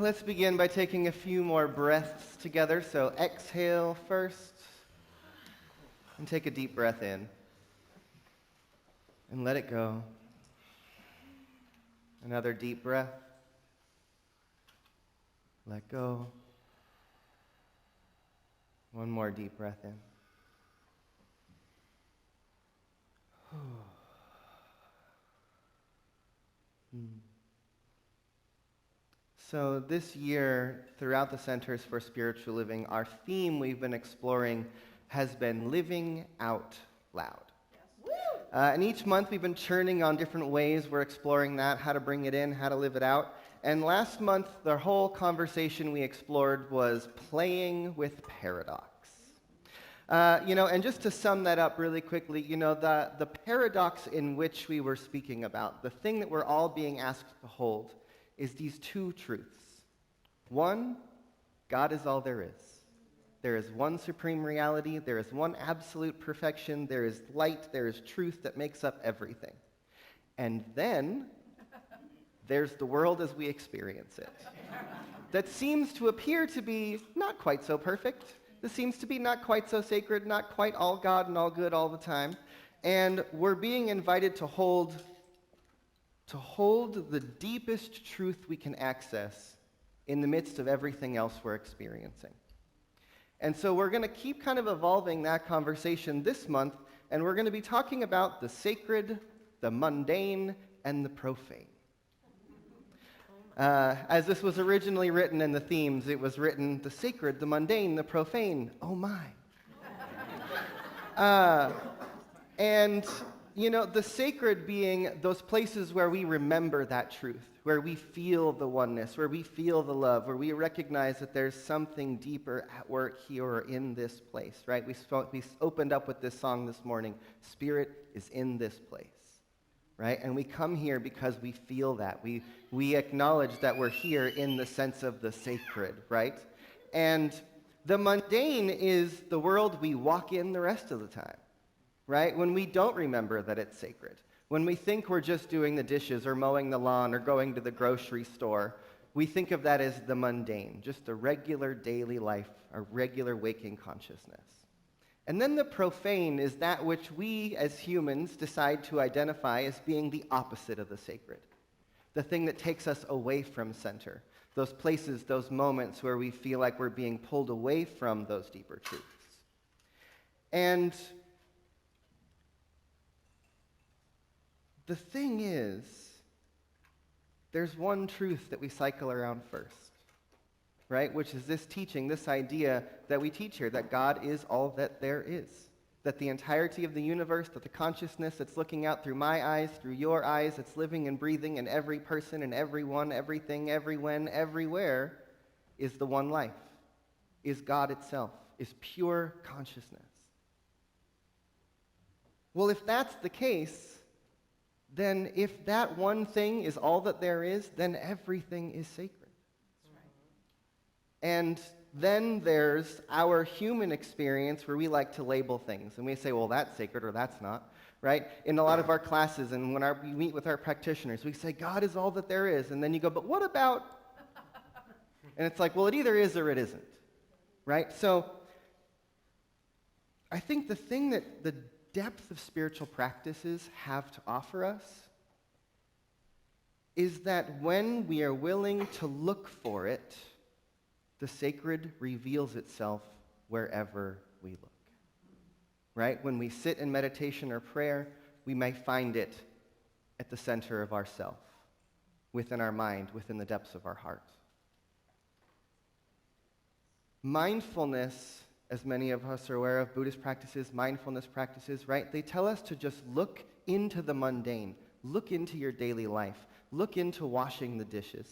let's begin by taking a few more breaths together. So exhale first, and take a deep breath in, and let it go. Another deep breath. Let go. One more deep breath in. So this year, throughout the Centers for Spiritual Living, our theme we've been exploring has been living out loud. And each month we've been churning on different ways we're exploring that, how to bring it in, how to live it out. And last month, the whole conversation we explored was playing with paradox. And just to sum that up really quickly, the paradox in which we were speaking about, the thing that we're all being asked to hold, is these two truths. One, God is all there is. There is one supreme reality, there is one absolute perfection, there is light, there is truth that makes up everything. And then, there's the world as we experience it. That seems to appear to be not quite so perfect. This seems to be not quite so sacred, not quite all God and all good all the time. And we're being invited to hold the deepest truth we can access in the midst of everything else we're experiencing. And so we're going to keep kind of evolving that conversation this month, and we're going to be talking about the sacred, the mundane, and the profane. As this was originally written in the themes, it was written the sacred, the mundane, the profane. Oh my. The sacred being those places where we remember that truth, where we feel the oneness, where we feel the love, where we recognize that there's something deeper at work here or in this place, right? We opened up with this song this morning, Spirit is in this place, right? And we come here because we feel that. We acknowledge that we're here in the sense of the sacred, right? And the mundane is the world we walk in the rest of the time. Right? When we don't remember that it's sacred. When we think we're just doing the dishes or mowing the lawn or going to the grocery store, we think of that as the mundane, just a regular daily life, a regular waking consciousness. And then the profane is that which we as humans decide to identify as being the opposite of the sacred. The thing that takes us away from center. Those places, those moments where we feel like we're being pulled away from those deeper truths. And the thing is, there's one truth that we cycle around first, right? Which is this teaching, this idea that we teach here, that God is all that there is. That the entirety of the universe, that the consciousness that's looking out through my eyes, through your eyes, that's living and breathing in every person and everyone, everything, everywhen, everywhere, is the one life, is God itself, is pure consciousness. Well, if that's the case, then if that one thing is all that there is, then everything is sacred. That's right. And then there's our human experience where we like to label things. And we say, well, that's sacred or that's not, right? In a lot of our classes and when we meet with our practitioners, we say, God is all that there is. And then you go, but what about? And it's like, well, it either is or it isn't, right? So I think the thing that the depth of spiritual practices have to offer us is that when we are willing to look for it, the sacred reveals itself wherever we look. Right? When we sit in meditation or prayer, we may find it at the center of ourself, within our mind, within the depths of our heart. Mindfulness, as many of us are aware of, Buddhist practices, mindfulness practices, right? They tell us to just look into the mundane, look into your daily life, look into washing the dishes,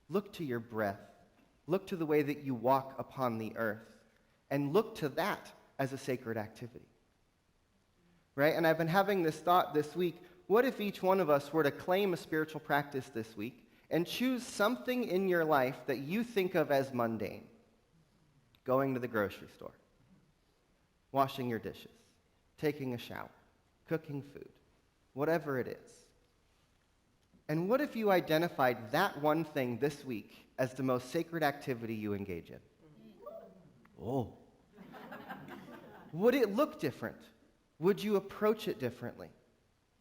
look to your breath, look to the way that you walk upon the earth, and look to that as a sacred activity, right? And I've been having this thought this week, what if each one of us were to claim a spiritual practice this week and choose something in your life that you think of as mundane? Going to the grocery store, washing your dishes, taking a shower, cooking food, whatever it is. And what if you identified that one thing this week as the most sacred activity you engage in? Oh. Would it look different? Would you approach it differently?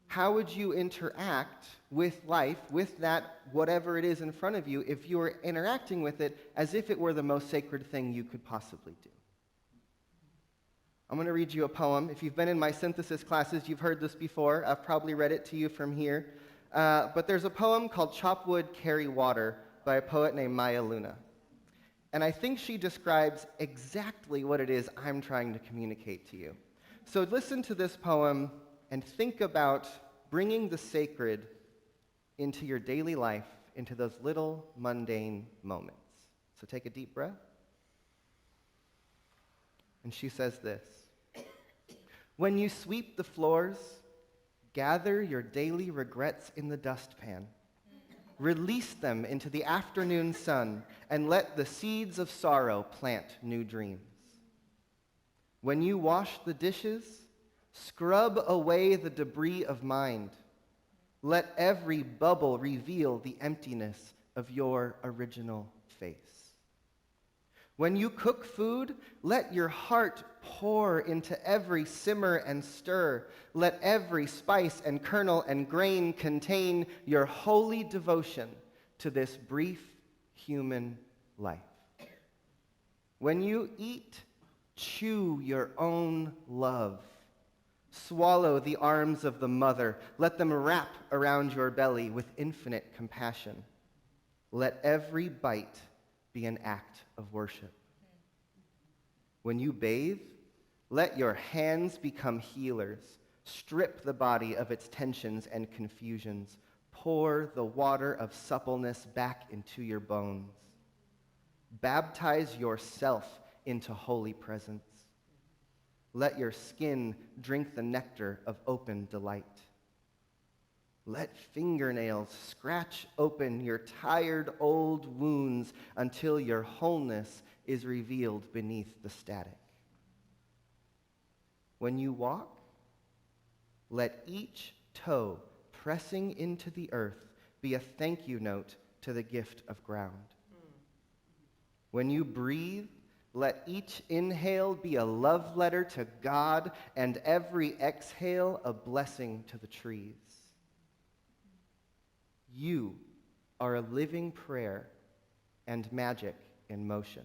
How would you interact with life, with that whatever it is in front of you, if you were interacting with it as if it were the most sacred thing you could possibly do? I'm going to read you a poem. If you've been in my synthesis classes, you've heard this before. I've probably read it to you from here. But there's a poem called Chop Wood, Carry Water by a poet named Maya Luna. And I think she describes exactly what it is I'm trying to communicate to you. So listen to this poem and think about bringing the sacred into your daily life, into those little mundane moments. So take a deep breath. And she says this: when you sweep the floors, gather your daily regrets in the dustpan. Release them into the afternoon sun and let the seeds of sorrow plant new dreams. When you wash the dishes, scrub away the debris of mind. Let every bubble reveal the emptiness of your original face. When you cook food, let your heart pour into every simmer and stir. Let every spice and kernel and grain contain your holy devotion to this brief human life. When you eat, chew your own love. Swallow the arms of the mother. Let them wrap around your belly with infinite compassion. Let every bite be an act of worship. When you bathe, let your hands become healers. Strip the body of its tensions and confusions. Pour the water of suppleness back into your bones. Baptize yourself into holy presence. Let your skin drink the nectar of open delight. Let fingernails scratch open your tired old wounds until your wholeness is revealed beneath the static. When you walk, let each toe pressing into the earth be a thank you note to the gift of ground. When you breathe, let each inhale be a love letter to God and every exhale a blessing to the trees. You are a living prayer and magic in motion.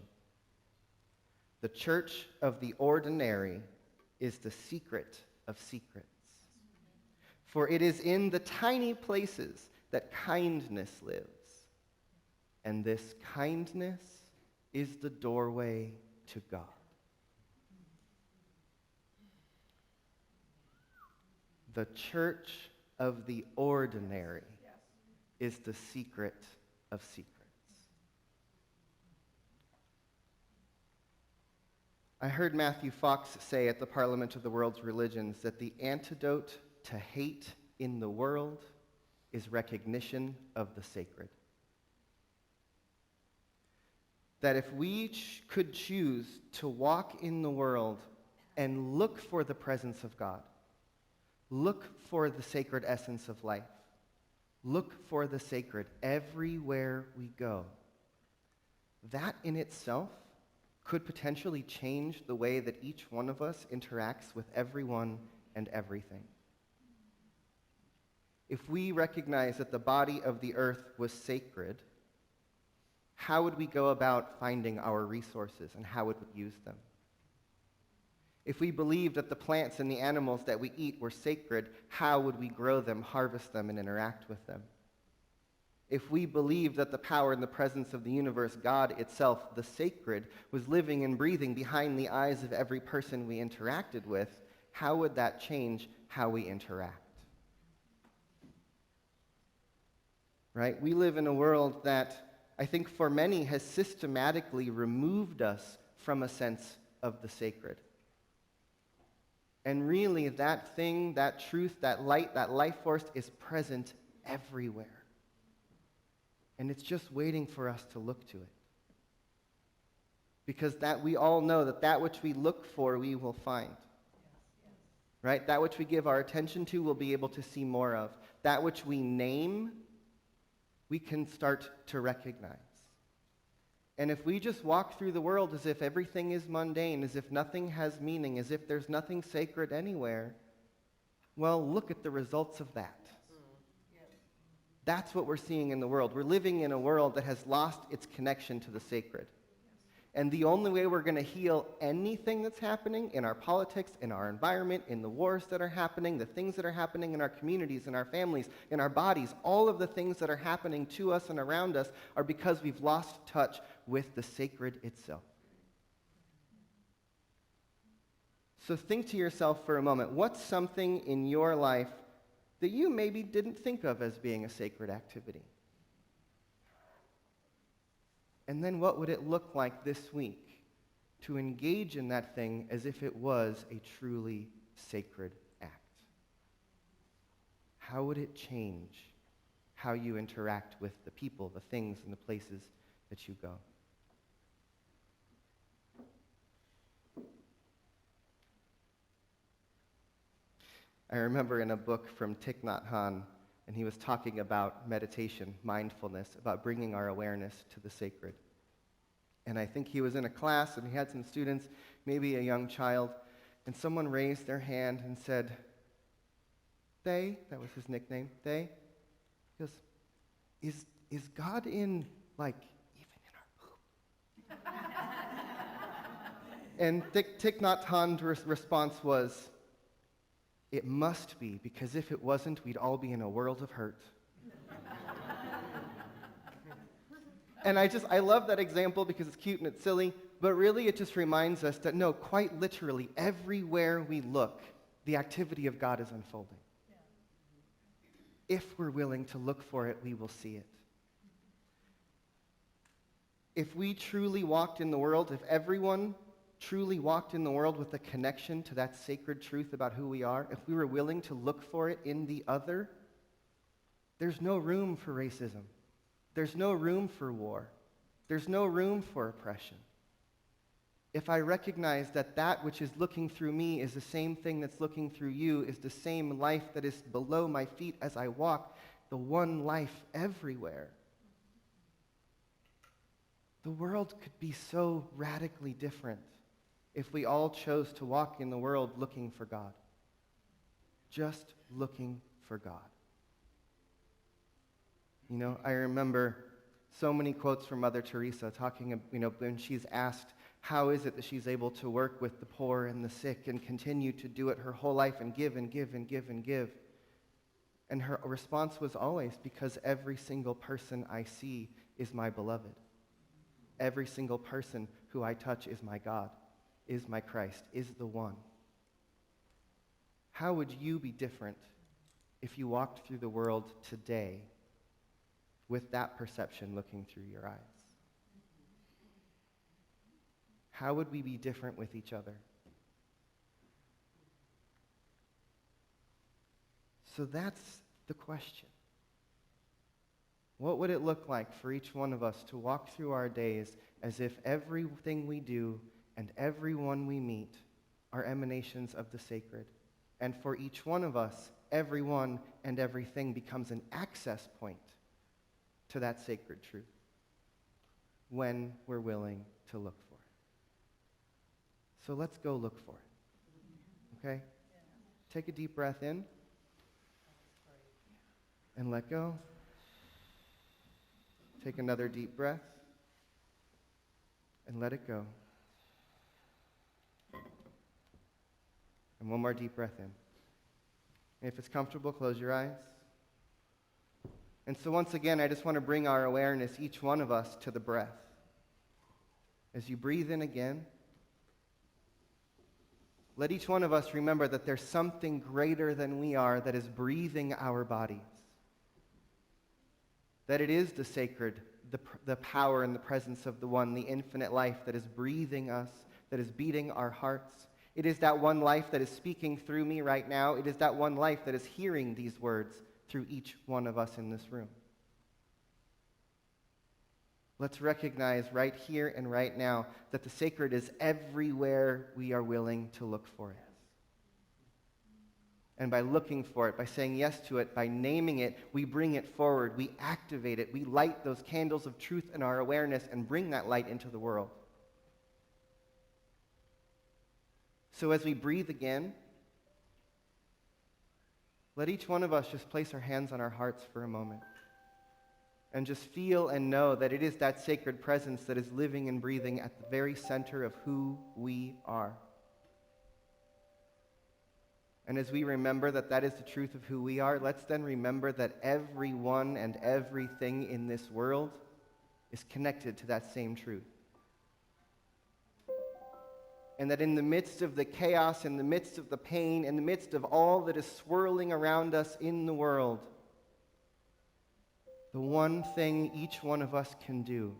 The church of the ordinary is the secret of secrets. For it is in the tiny places that kindness lives. And this kindness is the doorway to God. The church of the ordinary is the secret of secrets. I heard Matthew Fox say at the Parliament of the World's Religions that the antidote to hate in the world is recognition of the sacred. That if we could choose to walk in the world and look for the presence of God, look for the sacred essence of life, look for the sacred everywhere we go, that in itself could potentially change the way that each one of us interacts with everyone and everything. If we recognize that the body of the earth was sacred, how would we go about finding our resources and how would we use them? If we believed that the plants and the animals that we eat were sacred, how would we grow them, harvest them, and interact with them? If we believed that the power and the presence of the universe, God itself, the sacred, was living and breathing behind the eyes of every person we interacted with, how would that change how we interact? Right? We live in a world that I think for many has systematically removed us from a sense of the sacred. And really that thing, that truth, that light, that life force is present everywhere. And it's just waiting for us to look to it. Because that we all know that which we look for, we will find. Right? That which we give our attention to, we'll be able to see more of. That which we name, we can start to recognize. And if we just walk through the world as if everything is mundane, as if nothing has meaning, as if there's nothing sacred anywhere, well, look at the results of that. That's what we're seeing in the world. We're living in a world that has lost its connection to the sacred. And the only way we're going to heal anything that's happening in our politics, in our environment, in the wars that are happening, the things that are happening in our communities, in our families, in our bodies, all of the things that are happening to us and around us are because we've lost touch with the sacred itself. So think to yourself for a moment, what's something in your life that you maybe didn't think of as being a sacred activity? And then what would it look like this week to engage in that thing as if it was a truly sacred act? How would it change how you interact with the people, the things, and the places that you go? I remember in a book from Thich Nhat Hanh, and he was talking about meditation, mindfulness, about bringing our awareness to the sacred. And I think he was in a class, and he had some students, maybe a young child, and someone raised their hand and said, "They," that was his nickname, "They," he goes, is God in, like, even in our poop? And Thich Nhat Hanh's response was, "It must be, because if it wasn't, we'd all be in a world of hurt." And I love that example because it's cute and it's silly, but really it just reminds us that no, quite literally, everywhere we look, the activity of God is unfolding. If we're willing to look for it, we will see it. If we truly walked in the world, if everyone truly walked in the world with a connection to that sacred truth about who we are, if we were willing to look for it in the other, there's no room for racism. There's no room for war. There's no room for oppression. If I recognize that that which is looking through me is the same thing that's looking through you, is the same life that is below my feet as I walk, the one life everywhere, the world could be so radically different if we all chose to walk in the world looking for God. Just looking for God. You know, I remember so many quotes from Mother Teresa talking, when she's asked how is it that she's able to work with the poor and the sick and continue to do it her whole life and give and give and give and give. And her response was always, because every single person I see is my beloved. Every single person who I touch is my God, is my Christ, is the one. How would you be different if you walked through the world today with that perception looking through your eyes? How would we be different with each other? So that's the question. What would it look like for each one of us to walk through our days as if everything we do and everyone we meet are emanations of the sacred? And for each one of us, everyone and everything becomes an access point to that sacred truth when we're willing to look for it. So let's go look for it. Okay? Take a deep breath in and let go. Take another deep breath and let it go. And one more deep breath in. And if it's comfortable, close your eyes. And so once again, I just want to bring our awareness, each one of us, to the breath. As you breathe in again, let each one of us remember that there's something greater than we are that is breathing our bodies. That it is the sacred, the power and the presence of the one, the infinite life that is breathing us, that is beating our hearts. It is that one life that is speaking through me right now. It is that one life that is hearing these words through each one of us in this room. Let's recognize right here and right now that the sacred is everywhere we are willing to look for it. And by looking for it, by saying yes to it, by naming it, we bring it forward, we activate it, we light those candles of truth in our awareness and bring that light into the world. So as we breathe again, let each one of us just place our hands on our hearts for a moment and just feel and know that it is that sacred presence that is living and breathing at the very center of who we are. And as we remember that that is the truth of who we are, let's then remember that everyone and everything in this world is connected to that same truth. And that in the midst of the chaos, in the midst of the pain, in the midst of all that is swirling around us in the world, the one thing each one of us can do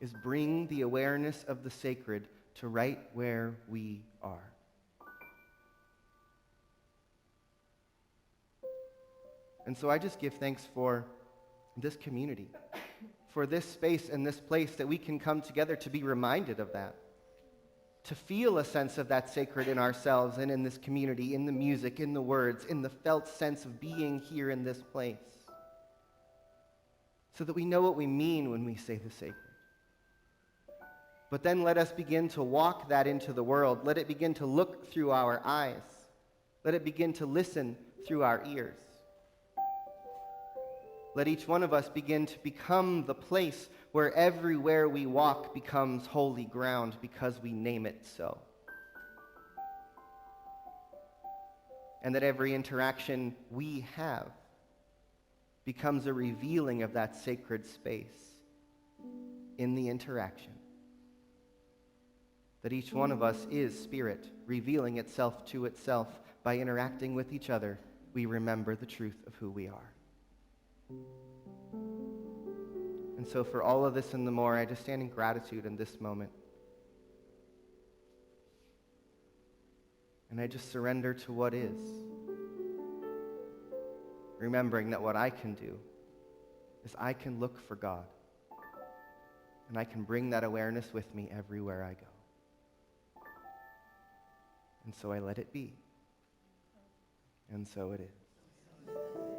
is bring the awareness of the sacred to right where we are. And so I just give thanks for this community, for this space and this place that we can come together to be reminded of that, to feel a sense of that sacred in ourselves and in this community, in the music, in the words, in the felt sense of being here in this place, so that we know what we mean when we say the sacred. But then let us begin to walk that into the world. Let it begin to look through our eyes. Let it begin to listen through our ears. Let each one of us begin to become the place where everywhere we walk becomes holy ground because we name it so. And that every interaction we have becomes a revealing of that sacred space in the interaction. That each one of us is spirit, revealing itself to itself by interacting with each other. We remember the truth of who we are. And so for all of this and the more, I just stand in gratitude in this moment. And I just surrender to what is. Remembering that what I can do is I can look for God. And I can bring that awareness with me everywhere I go. And so I let it be. And so it is.